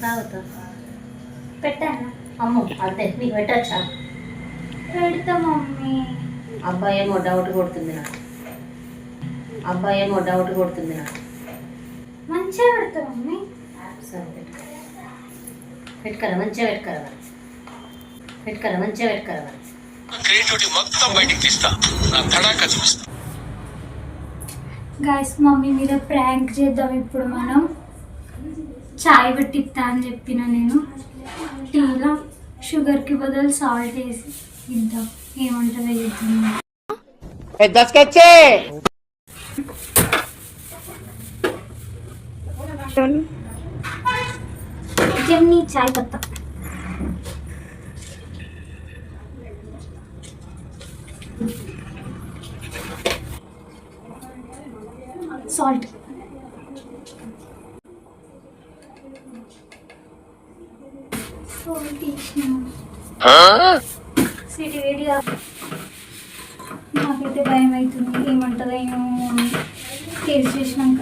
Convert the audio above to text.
తాగుతా. పెట్టాను. అమ్మో అంతే నీకు పెట్టచ్చా? పెడతా మమ్మీ. అబ్బాయి ఏమో డౌట్ కొడుతుంది నాకు. మంచిగా పెడతా మమ్మీ. సరే పెట్టుకరా మంచిగా పెట్టుకరా క్రియేటివిటీ మొత్తం బయటికి తీస్తా, నా తడాక చూపిస్తా. గైస్ మమ్మీ మీద ప్రాంక్ చేద్దాం ఇప్పుడు మనం. చాయ్ పెట్టిస్తా అని చెప్పిన నేను. టీలో షుగర్కి బదులు సాల్ట్ వేసి ఇద్దాం, ఏమంటుందో చేద్దాం. జమ్ని చాయ్ పత్తా. సాల్ట్ సిటీ వేడిగా. నాకైతే భయం అవుతుంది, ఏమంటుందో ఏమో టేస్ట్ చేసినాక.